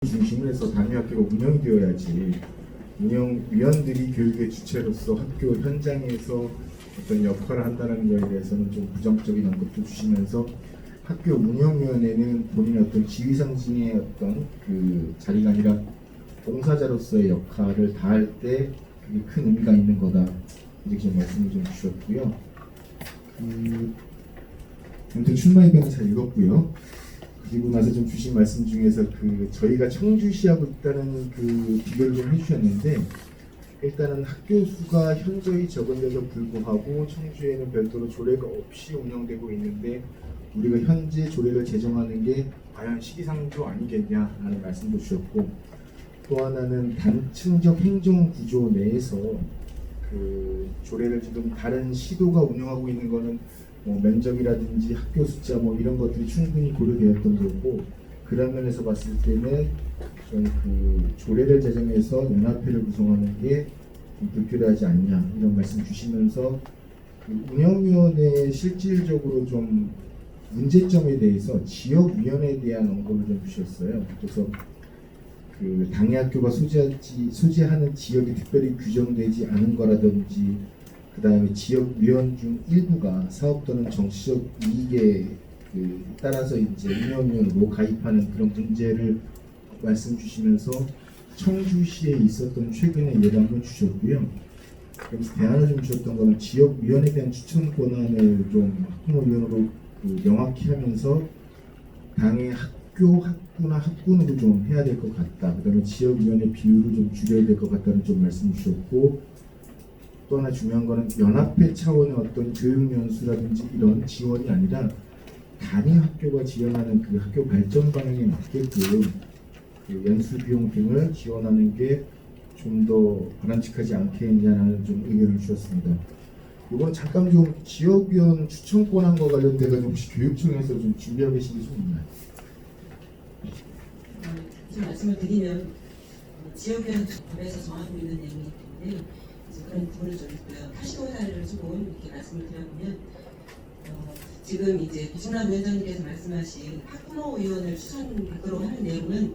중심을 해서 단위학교가 운영이 되어야지 운영위원들이 교육의 주체로서 학교 현장에서 어떤 역할을 한다는 것에 대해서는 좀 부정적인 언급도 주시면서 학교 운영위원회는 본인의 어떤 지휘상징의 어떤 그 자리가 아니라 봉사자로서의 역할을 다할 때 그게 큰 의미가 있는 거다 이렇게 좀 말씀을 좀 주셨고요. 아무튼 출마 의견을 잘 읽었고요. 그리고 나서 좀 주신 말씀 중에서 저희가 청주시하고 있다는 비교를 좀 해주셨는데, 일단은 학교 수가 현저히 적은데도 불구하고 청주에는 별도로 조례가 없이 운영되고 있는데 우리가 현재 조례를 제정하는 게 과연 시기상조 아니겠냐라는 말씀도 주셨고, 또 하나는 단층적 행정 구조 내에서 조례를 지금 다른 시도가 운영하고 있는 거는 면적이라든지 학교 숫자 이런 것들이 충분히 고려되었던 거고, 그런 면에서 봤을 때는 좀 조례를 제정해서 연합회를 구성하는 게 불필요하지 않냐 이런 말씀 주시면서 운영위원회의 실질적으로 좀 문제점에 대해서 지역위원회에 대한 언급을 좀 주셨어요. 그래서 당의 학교가 소재하는 지역이 특별히 규정되지 않은 거라든지, 그 다음에 지역위원 중 일부가 사업 또는 정치적 이익에 따라서 이제 운영위원으로 가입하는 그런 문제를 말씀 주시면서 청주시에 있었던 최근의 예방을 주셨고요. 그래서 대안을 좀 주셨던 거는 지역위원에 대한 추천 권한을 좀 학부모위원으로 명확히 하면서 당의 학교, 학부나 학군으로 좀 해야 될 것 같다. 그 다음에 지역위원회 비율을 좀 줄여야 될 것 같다는 좀 말씀 주셨고, 또 하나 중요한 거는 연합회 차원의 어떤 교육연수라든지 이런 지원이 아니라 단위 학교가 지원하는 학교 발전 방향에 맞게끔 연수 비용 등을 지원하는 게 좀 더 바람직하지 않겠냐는 좀 의견을 주셨습니다. 이건 잠깐 좀 지역위원 추천 권한과 관련돼서 혹시 교육청에서 좀 준비하고 계신 게 좀 있나요? 좀 말씀을 드리면 지역위원 법에서 정하고 있는 내용이기 때문에 그런 부분을 좀 있고요. 타시도 사례를 조금 이렇게 말씀을 드려보면, 지금 이제 비준남 위원장님께서 말씀하신 학부모 의원을 추천받도록 하는 내용은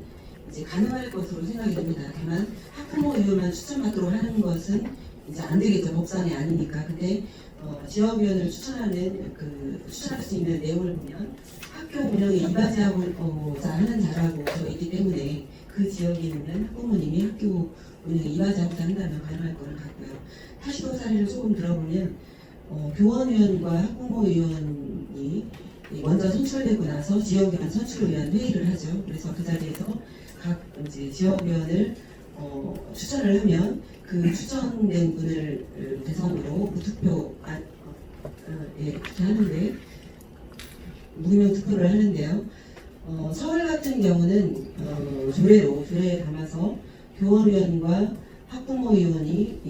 이제 가능할 것으로 생각이 됩니다. 다만 학부모 의원만 추천받도록 하는 것은 이제 안 되겠죠. 법상이 아니니까. 근데 지역위원을 추천할 수 있는 내용을 보면 학교 운영에 이바지하고자 하는 자라고 되어 있기 때문에 그 지역에 있는 학부모님이 학교 운영에 이바지하고자 한다면 가능할 거는 같고요. 타시도 사례를 조금 들어보면 교원위원과 학부모위원이 먼저 선출되고 나서 지역위원 선출을 위한 회의를 하죠. 그래서 그 자리에서 각 이제 지역위원을 추천을 하면 그 추천된 분을 대상으로 무투표 이렇게 하는데 무기명 투표를 하는데요. 서울 같은 경우는 조례에 담아서 교원위원과 학부모위원이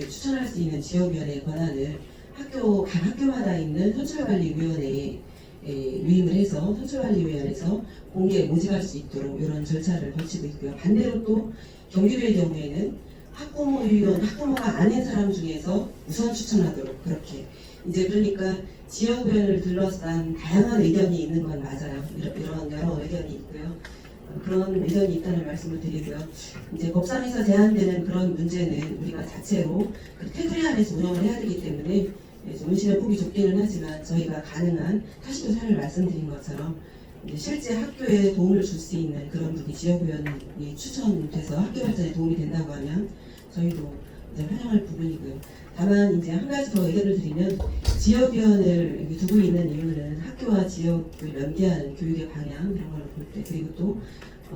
추천할 수 있는 지역위원회의 권한을 각 학교마다 있는 선출관리위원회에 위임을 해서 선출관리위원회에서 공개에 모집할 수 있도록 이런 절차를 거치고 있고요. 반대로 또 경기도의 경우에는 학부모가 아닌 사람 중에서 우선 추천하도록 그렇게 이제 그러니까 지역위원회를 둘러싼 다양한 의견이 있는 건 맞아요. 이런 여러 의견이 있고요. 그런 의견이 있다는 말씀을 드리고요. 이제 법상에서 제한되는 그런 문제는 우리가 자체로 테두리 안에서 운영을 해야 되기 때문에 문신을 보기 좁기는 하지만 저희가 가능한 타시도 사례를 말씀드린 것처럼 이제 실제 학교에 도움을 줄 수 있는 그런 분이 지역위원이 추천돼서 학교 발전에 도움이 된다고 하면 저희도 이제 환영할 부분이고요. 다만 이제 한 가지 더 의견을 드리면 지역위원을 두고 있는 이유는 학교와 지역을 연계하는 교육의 방향 이런 걸 볼 때, 그리고 또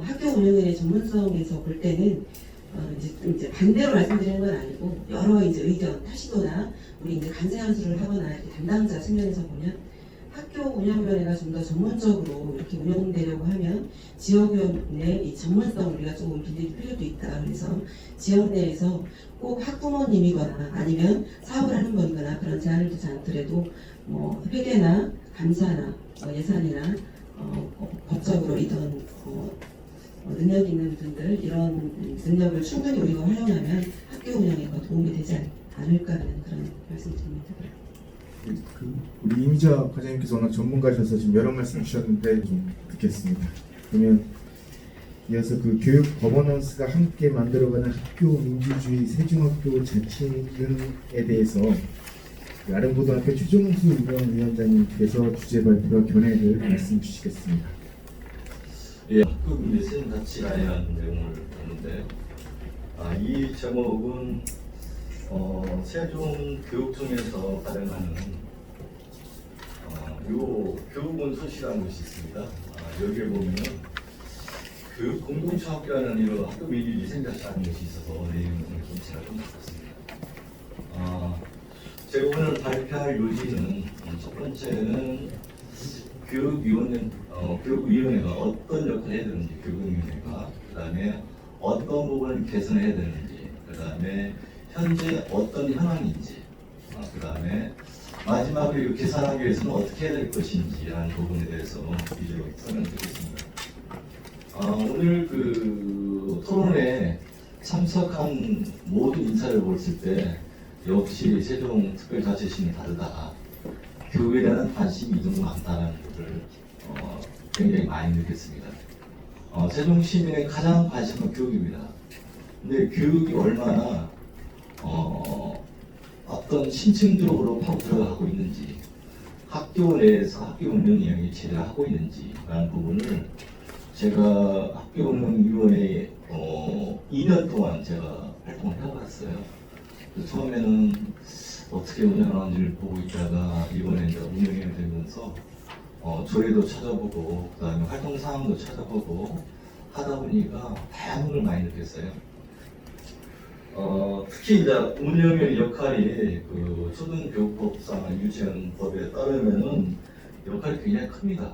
학교 운영의 전문성에서 볼 때는 이제 반대로 말씀드리는 건 아니고 여러 이제 의견, 타시도나 우리 이제 간세한수를 하거나 이렇게 담당자 측면에서 보면 학교 운영위원회가 좀 더 전문적으로 이렇게 운영되려고 하면 지역위원회 이 전문성을 우리가 조금 빌릴 필요도 있다. 그래서 지역 내에서 꼭 학부모님이거나 아니면 사업을 하는 분이거나 그런 제한을 두지 않더라도 회계나 감사나 예산이나 법적으로 이런 능력 있는 분들 이런 능력을 충분히 우리가 활용하면 학교 운영에 더 도움이 되지 않을까 하는 그런 말씀드립니다. 우리 이미자 과장님께서 워낙 전문가셔서 지금 여러 말씀 주셨는데 좀 듣겠습니다. 그러면 이어서 그 교육 거버넌스가 함께 만들어가는 학교 민주주의 세종학교 자치능에 대해서 그 아름고등학교 최종수 운영위원장님께서 주제 발표와 견해를 말씀 주시겠습니다. 예, 학교 민주주의 세종자치라는 내용을 보는데, 이 제목은 세종교육청에서 발행하는 요 교육원서시라는 것이 있습니다. 여기에 보면은 교육 공동체 학교라는 이런 학교 민주주의 생자치라는 것이 있어서 내용을 좀 제가 좀 바꿨습니다. 제가 오늘 발표할 요지는 첫 번째는 교육위원회가 어떤 역할을 해야 되는지, 교육위원회가 그 다음에 어떤 부분을 개선해야 되는지, 그 다음에 현재 어떤 현황인지, 그 다음에 마지막으로 개선하기 위해서는 어떻게 해야 될 것인지라는 부분에 대해서 위주로 설명드리겠습니다. 오늘 그 토론에 참석한 모든 인사를 봤을 때 역시 세종특별자치시는 다르다. 교육에 대한 관심이 이 정도 많다는 것을 굉장히 많이 느꼈습니다. 세종 시민의 가장 관심은 교육입니다. 근데 교육이 얼마나 어떤 심층적으로 파고 들어가고 있는지, 학교 내에서 학교 운영이 제대로 하고 있는지라는 부분을 제가 학교 운영위원회에 2년 동안 제가 활동을 해봤어요. 처음에는 어떻게 운영하는지를 보고 있다가 이번에 이제 운영이 되면서 조례도 찾아보고 그 다음에 활동 사항도 찾아보고 하다 보니까 다양한 걸 많이 느꼈어요. 특히 이제 운영의 역할이 그 초등교육법상 유치한 법에 따르면은 역할이 굉장히 큽니다.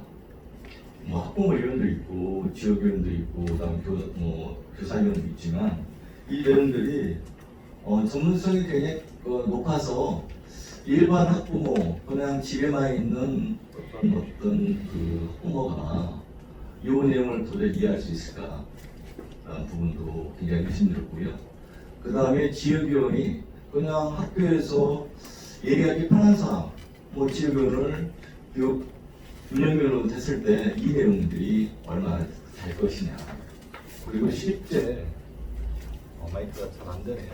뭐 학부모위원도 있고 지역위원도 있고 그다음에 교사위원도 있지만 이 내용들이 전문성이 굉장히 높아서 일반 학부모 그냥 집에만 있는 어떤 그 학부모가 이 내용을 도저히 이해할 수 있을까 라는 부분도 굉장히 의심스럽고요. 그 다음에 지역위원이 그냥 학교에서 얘기하기 편한 사항, 뭐 지역위원을 운영위원으로 됐을 때 이 내용들이 얼마나 될 것이냐. 그리고 실제 마이크가 잘 안 되네요.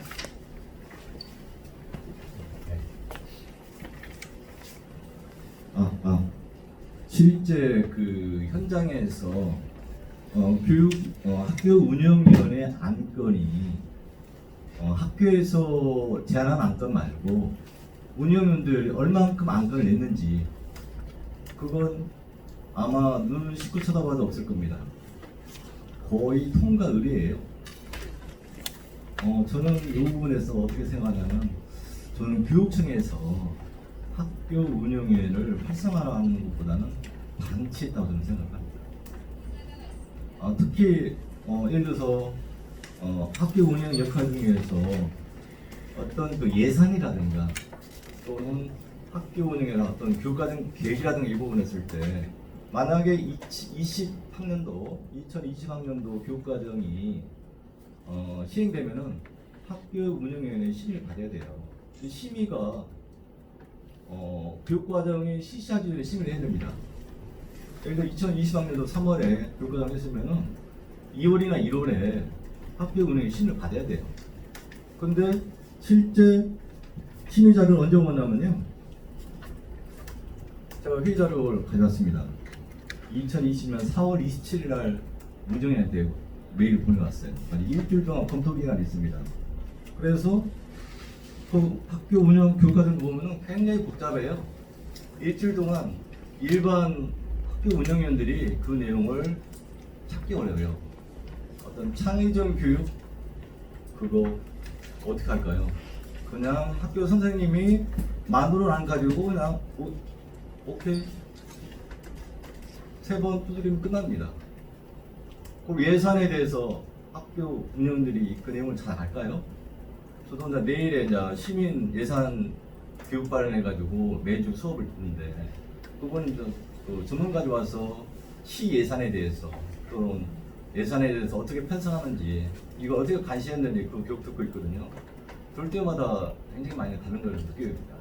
실제 그 현장에서 학교 운영위원회 안건이 학교에서 제안한 안건 말고 운영위원들이 얼만큼 안건을 냈는지 그건 아마 눈을 씻고 쳐다봐도 없을 겁니다. 거의 통과의례예요. 저는 이 부분에서 어떻게 생각하냐면 저는 교육청에서 학교 운영위원회를 활성화하는 것보다는 방치했다고 저는 생각합니다. 특히 예를 들어서 학교 운영 역할 중에서 어떤 그 예산이라든가 또는 학교 운영의 어떤 교육과정 계획이라든가 이 부분을 했을 때 만약에 2020학년도 교육과정이 시행되면은 학교 운영위원회 심의를 받아야 돼요. 이 심의가 교육과정이 실시하기 심의를 해야 됩니다. 예를 들어 2020학년도 3월에 교육과정을 했으면은 2월이나 1월에 학교 운영에 심의를 받아야 돼요. 근데 실제 심의 자료를 언제 만나면요, 제가 회의 자료를 가져왔습니다. 2020년 4월 27일 날 문정희한테 메일을 보내왔어요. 일주일 동안 검토 기간이 있습니다. 그래서 그 학교 운영 교육과정 보면은 굉장히 복잡해요. 일주일 동안 일반 학교 운영위원들이 그 내용을 찾기 어려워요. 어떤 창의적 교육 그거 어떻게 할까요? 그냥 학교 선생님이 만으로 안 가지고 그냥 오케이 3번 두드리면 끝납니다. 그 예산에 대해서 학교 운영들이 그 내용을 잘 알까요? 저도 이제 내일에 이제 시민 예산 교육 발언해가지고 매주 수업을 듣는데 그분 그 전문가들 와서 시 예산에 대해서 또는 예산에 대해서 어떻게 편성하는지 이거 어떻게 관시했는지 그 교육 듣고 있거든요. 그럴 때마다 굉장히 많이 다른 걸 느끼게 됩니다.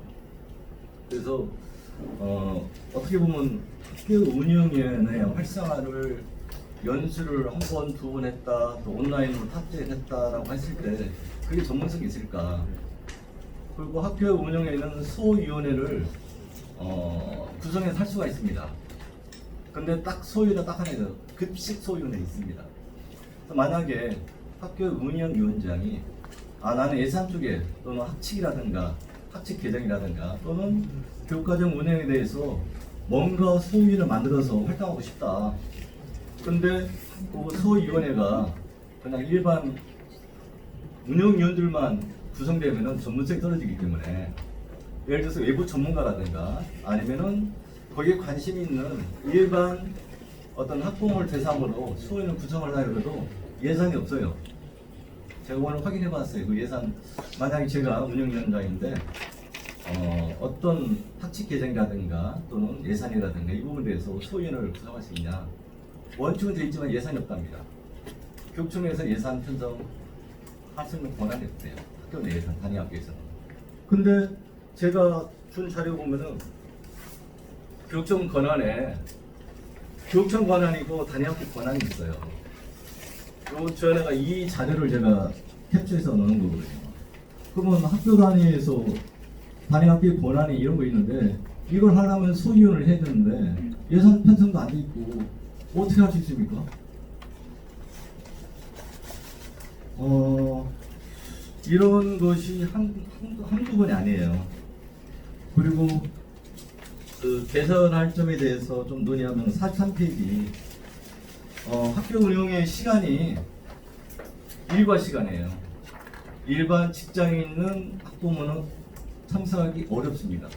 그래서 어떻게 보면 학교 운영위원회 활성화를 연수를 한 번, 두 번 했다, 또 온라인으로 탑재했다라고 했을 때 그게 전문성이 있을까? 그리고 학교 운영에 있는 소위원회를 구성해서 할 수가 있습니다. 근데 딱 소위원회 딱 하나 있어요. 급식 소위원회 있습니다. 그래서 만약에 학교 운영위원장이 나는 예산 쪽에 또는 학칙이라든가 학칙 개정이라든가 또는 교육과정 운영에 대해서 뭔가 소위를 만들어서 활동하고 싶다. 근데 그 소위원회가 그냥 일반 운영위원들만 구성되면은 전문성이 떨어지기 때문에 예를 들어서 외부 전문가라든가 아니면은 거기에 관심이 있는 일반 어떤 학부모를 대상으로 소위를 구성을 하려고 예산이 없어요. 제가 오늘 확인해 봤어요. 그 예산 만약에 제가 운영위원장인데 어떤 학칙 개정이라든가 또는 예산이라든가 이 부분에 대해서 소위원회를 구성할 수 있냐? 원칙은 되어 있지만 예산이 없답니다. 교육청에서 예산 편성할 수 있는 권한이 없대요. 학교 내 예산, 단위 학교에서는. 근데 제가 준 자료 보면은 교육청 권한에 교육청 권한이고 단위 학교 권한이 있어요. 요 전에가 이 자료를 제가 캡처해서 넣은 거거든요. 그러면 학교 단위에서 단위 학교의 권한이 이런 거 있는데 이걸 하려면 소위원을 해야 되는데 예산 편성도 안 돼 있고 어떻게 할 수 있습니까? 이런 것이 한두 번이 아니에요. 그리고 그 개선할 점에 대해서 좀 논의하면 43페이지 학교 운영의 시간이 일과 시간이에요. 일반 직장에 있는 학부모는 참석하기 어렵습니다.